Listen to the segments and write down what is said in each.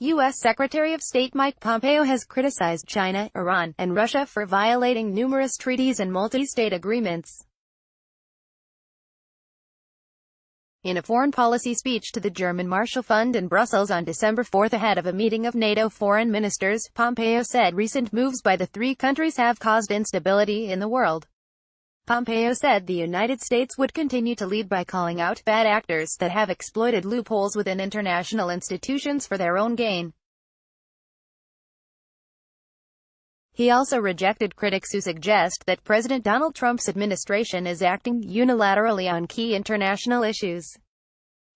U.S. Secretary of State Mike Pompeo has criticized China, Iran, and Russia for violating numerous treaties and multi-state agreements. In a foreign policy speech to the German Marshall Fund in Brussels on December 4 ahead of a meeting of NATO foreign ministers, Pompeo said recent moves by the three countries have caused instability in the world. Pompeo said the United States would continue to lead by calling out bad actors that have exploited loopholes within international institutions for their own gain. He also rejected critics who suggest that President Donald Trump's administration is acting unilaterally on key international issues.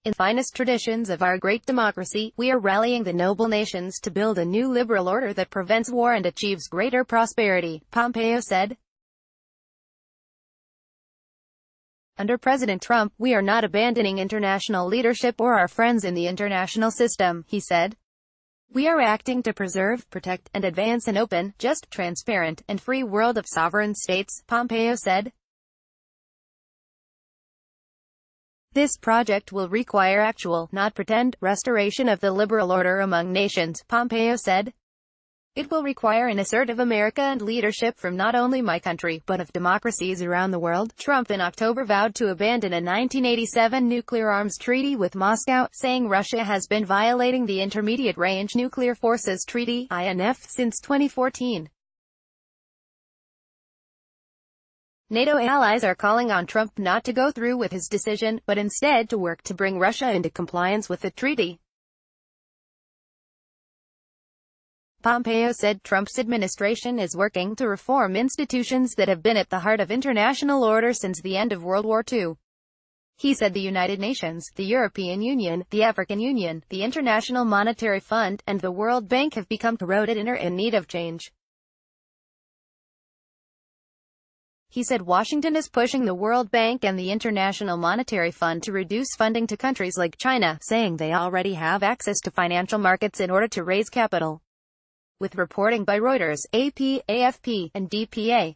In the finest traditions of our great democracy, we are rallying the noble nations to build a new liberal order that prevents war and achieves greater prosperity, Pompeo said. Under President Trump, we are not abandoning international leadership or our friends in the international system, he said. We are acting to preserve, protect, and advance an open, just, transparent, and free world of sovereign states, Pompeo said. This project will require actual, not pretend, restoration of the liberal order among nations, Pompeo said. It will require an assertive America and leadership from not only my country, but of democracies around the world. Trump in October vowed to abandon a 1987 nuclear arms treaty with Moscow, saying Russia has been violating the Intermediate Range Nuclear Forces Treaty, INF, since 2014. NATO allies are calling on Trump not to go through with his decision, but instead to work to bring Russia into compliance with the treaty. Pompeo said Trump's administration is working to reform institutions that have been at the heart of international order since the end of World War II. He said the United Nations, the European Union, the African Union, the International Monetary Fund, and the World Bank have become corroded and are in need of change. He said Washington is pushing the World Bank and the International Monetary Fund to reduce funding to countries like China, saying they already have access to financial markets in order to raise capital. With reporting by Reuters, AP, AFP, and DPA.